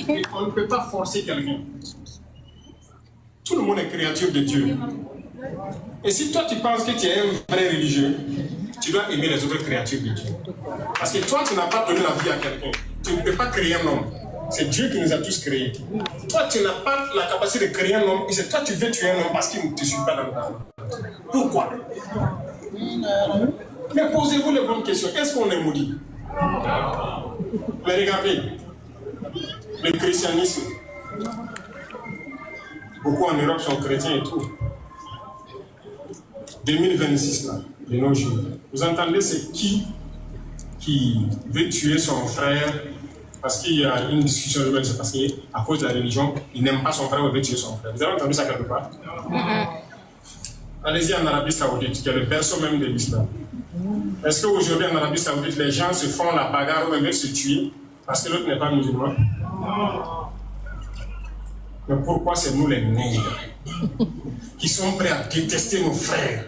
Et on ne peut pas forcer quelqu'un. Tout le monde est créature de Dieu. Et si toi tu penses que tu es un vrai religieux, tu dois aimer les autres créatures de Dieu. Parce que toi tu n'as pas donné la vie à quelqu'un. Tu ne peux pas créer un homme. C'est Dieu qui nous a tous créés. Toi tu n'as pas la capacité de créer un homme. Et c'est toi tu veux tuer un homme parce qu'il ne te suit pas dans le temps. Pourquoi? Mais posez-vous les bonnes questions. Est-ce qu'on est maudit? Mais regardez, le christianisme, beaucoup en Europe sont chrétiens et tout. 2026 là, de nos jours. Vous entendez, c'est qui veut tuer son frère parce qu'il y a une discussion de c'est parce qu'à cause de la religion, il n'aime pas son frère ou il veut tuer son frère. Vous avez entendu ça quelque part? Allez-y en Arabie Saoudite, qui est le berceau même de l'islam. Est-ce qu'aujourd'hui en Arabie Saoudite, les gens se font la bagarre ou même veulent se tuer parce que l'autre n'est pas musulman? Mais pourquoi c'est nous les nègres qui sommes prêts à détester nos frères,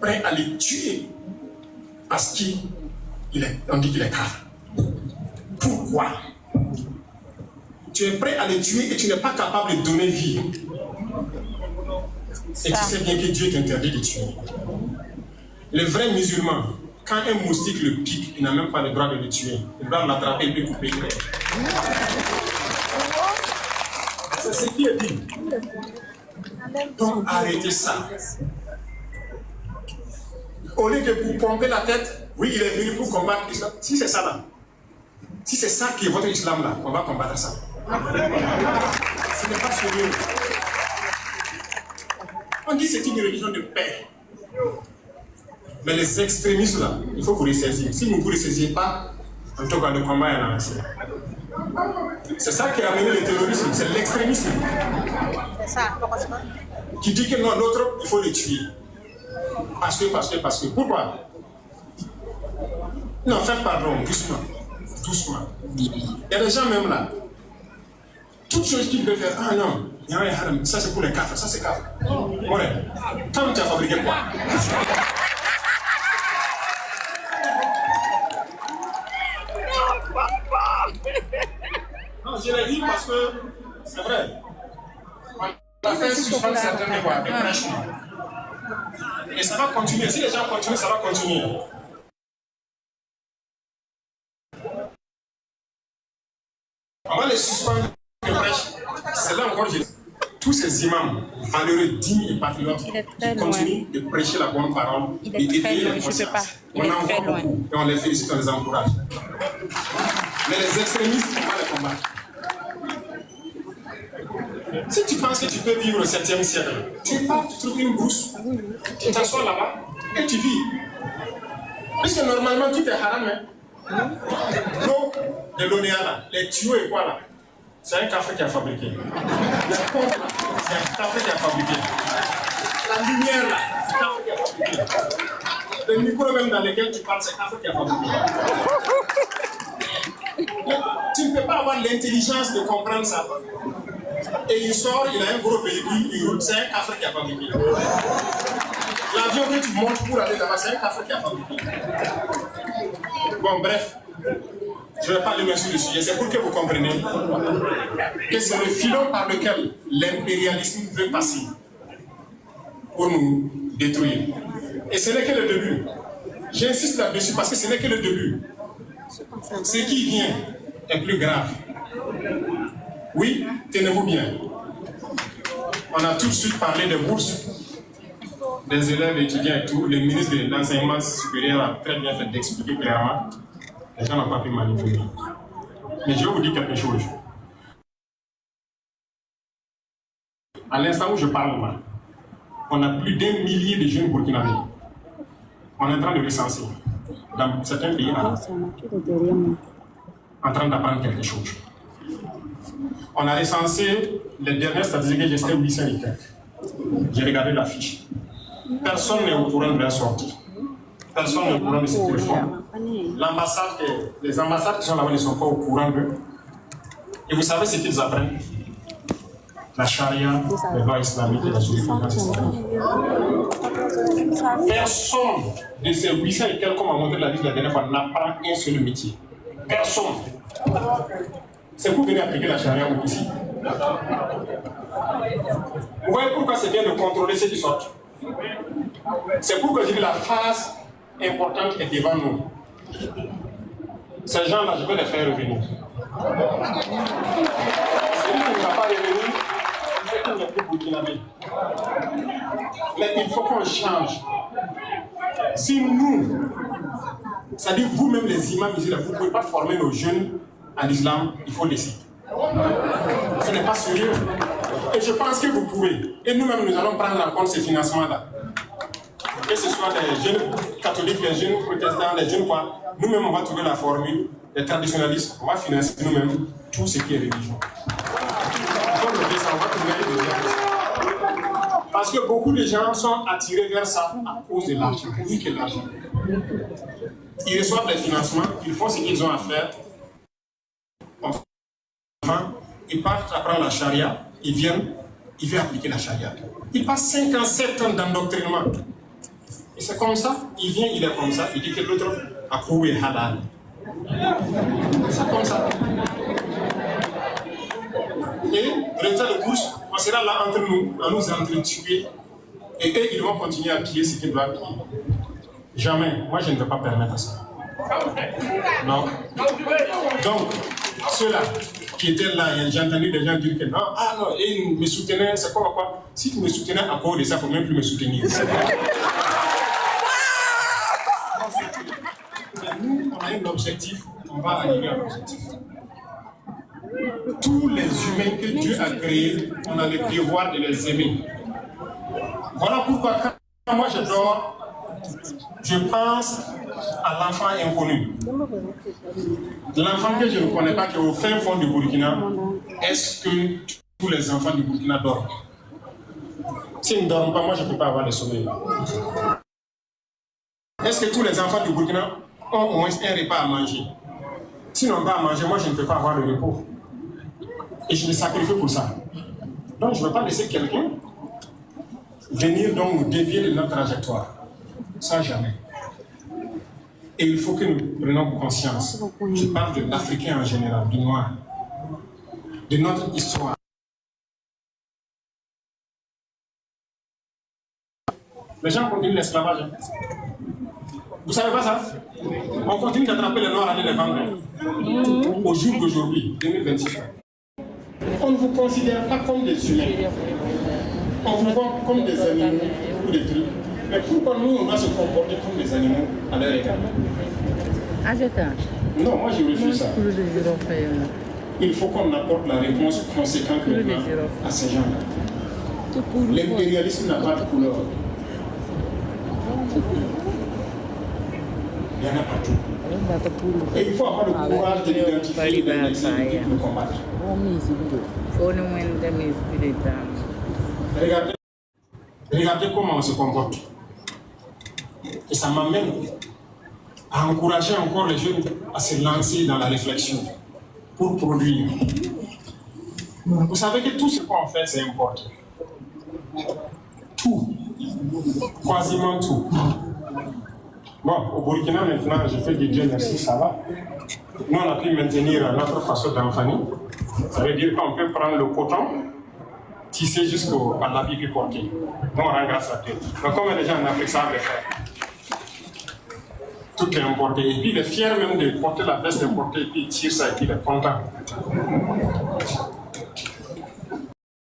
prêts à les tuer parce qu'on dit qu'il est grave? Pourquoi? Tu es prêt à les tuer et tu n'es pas capable de donner vie. Et tu sais bien que Dieu t'interdit de tuer. Les vrais musulmans, quand un moustique le pique, il n'a même pas le droit de le tuer. Il doit l'attraper et puis couper le tête. C'est ce qui est dit. Donc arrêtez ça. Au lieu de vous pomper la tête, oui, il est venu pour combattre l'islam. Si c'est ça là, si c'est ça qui est votre islam là, on va combattre ça. Ce n'est pas sérieux. On dit que c'est une religion de paix. Mais les extrémistes là, il faut vous les saisir. Si vous ne vous les saisissez pas, en tout cas le combat est lancé. C'est ça qui a amené le terrorisme, c'est l'extrémisme. C'est ça, qui dit que non, l'autre, il faut le tuer. Parce que. Pourquoi? Non, faites pardon, doucement. Doucement. Il y a des gens même là. Toute chose qu'ils veulent faire, ah non, ça c'est pour les cafards, ça c'est cafard. Ouais. Toi, tu as fabriqué quoi? Non, je l'ai dit parce que c'est vrai. On a fait suspendre certaines voix, des prêchements. Et ça va continuer. Si les gens continuent, ça va continuer. On va les suspendre des prêches. C'est là encore, tous ces imams valeureux, dignes et patriotes qui continuent de prêcher la bonne parole et d'éveiller les consciences. On en voit beaucoup et on les félicite, on les encourage. Mais les extrémistes, on va les combattre. Si tu penses que tu peux vivre au 7e siècle, tu pars, tu trouves une brousse, tu t'assois là-bas et tu vis. Parce que normalement tout est haram. L'eau de l'Onéa là, les tuyaux et quoi là, c'est un café qui a fabriqué. La pompe là, c'est un café qui a fabriqué. La lumière là, c'est un café qui a fabriqué. Le micro même dans lequel tu parles, c'est un café qui a fabriqué. Tu ne peux pas avoir l'intelligence de comprendre ça. Et il sort, il a un gros véhicule, il roule, c'est un café qui a fabriqué. L'avion que tu montes pour aller là-bas, c'est un café qui a fabriqué. Bon, bref, je ne vais pas aller sur le sujet, c'est pour que vous compreniez que c'est le filon par lequel l'impérialisme veut passer pour nous détruire. Et ce n'est que le début. J'insiste là-dessus parce que ce n'est que le début. Ce qui vient est plus grave. Oui, tenez-vous bien. On a tout de suite parlé des bourses des élèves, étudiants et tout. Le ministre de l'enseignement supérieur a très bien fait d'expliquer clairement. Les gens n'ont pas pu manipuler. Mais je vais vous dire quelque chose. À l'instant où je parle là, on a plus d'1 millier de jeunes burkinabés. On est en train de recenser dans certains pays arabes, en train d'apprendre quelque chose. On a recensé les dernières statistiques que j'étais 800 et quelques. J'ai regardé la fiche. Personne n'est au courant de la sortie. Personne n'est au courant de ce qu'ils font. Les ambassades qui sont là-bas ne sont pas au courant d'eux. Et vous savez ce qu'ils apprennent? La charia, les lois islamiques et la jurisprudence islamique. Personne de ces 800 et quelques, comme a montré la liste la dernière fois, n'apprend un seul métier. Personne. c'est pour venir appliquer la charia ici. Vous voyez pourquoi c'est bien de contrôler ceux qui sortent. C'est pourquoi je dis la phase importante est devant nous. Ces gens-là, je vais les faire revenir. Celui qui ne va pas revenir, c'est qu'il n'est plus burkinabé. Mais il faut qu'on change. Si nous, c'est-à-dire vous-même les imams ici, vous ne pouvez pas former nos jeunes à l'islam, il faut laisser. Ce n'est pas sérieux. Et je pense que vous pouvez. Et nous-mêmes, nous allons prendre en compte ces financements-là. Que ce soit les jeunes catholiques, les jeunes protestants, les jeunes quoi, nous-mêmes, on va trouver la formule, les traditionalistes, on va financer nous-mêmes tout ce qui est religion. On va trouver les gens. Parce que beaucoup de gens sont attirés vers ça à cause de l'argent. Pourvu que l'argent. Ils reçoivent les financements, ils font ce qu'ils ont à faire. Enfin, ils partent apprendre la charia, ils viennent appliquer la charia. Ils passent 5 ans, 7 ans d'endoctrinement. Et c'est comme ça, il vient, il est comme ça, il dit que l'autre a prouvé halal. C'est comme ça. Et, résultat de course, on sera là entre nous, à nous entretuer. Et eux, ils vont continuer à piller ce qu'ils doivent piller. Jamais. Moi, je ne peux pas permettre ça. Non. Donc, ceux-là qui étaient là, j'ai entendu des gens dire que non, ah non, et ils me soutenaient, c'est quoi. Si tu me soutenais à cause de ça, il ne faut même plus me soutenir. Mais nous, on a un objectif, on va arriver à l'objectif. Tous les humains que Dieu a créés, on a le devoir de les aimer. Voilà pourquoi quand moi je dors, je pense à l'enfant inconnu. L'enfant que je ne connais pas, qui est au fin fond du Burkina, est-ce que tous les enfants du Burkina dorment? S'ils ne dorment pas, moi je ne peux pas avoir le sommeil. Est-ce que tous les enfants du Burkina ont au moins un repas à manger? S'ils n'ont pas à manger, moi je ne peux pas avoir le repos. Et je me sacrifie pour ça. Donc je ne veux pas laisser quelqu'un venir donc nous dévier de notre trajectoire. Ça jamais. Et il faut que nous prenions conscience. Je parle de l'Africain en général, du noir, de notre histoire. Les gens continuent l'esclavage. Vous savez pas ça? On continue d'attraper les noirs et les vendre. Au jour d'aujourd'hui, 2026. On ne vous considère pas comme des humains. On vous voit comme des animaux ou des trucs. Mais pourquoi nous, on va se comporter comme des animaux à leur égard? Non, moi je refuse ça. Il faut qu'on apporte la réponse conséquente à ces gens-là. L'impérialisme n'a pas de couleur. Il y en a partout. Et il faut avoir le courage de l'identifier et de le combattre. Regardez comment on se comporte. Et ça m'amène à encourager encore les jeunes à se lancer dans la réflexion pour produire. Vous savez que tout ce qu'on fait, c'est importé. Tout. Quasiment tout. Bon, au Burkina maintenant, je fais du Dieu merci, ça va. Nous, on a pu maintenir notre façon d'enfanner. Ça veut dire qu'on peut prendre le coton, tisser jusqu'à l'habit puis porter. Nous, on rend grâce à Dieu. Donc, comme les gens en Afrique savent le faire. Tout est importé. Et puis, il est fier même de porter la veste importée, et puis il tire ça, et puis il est content.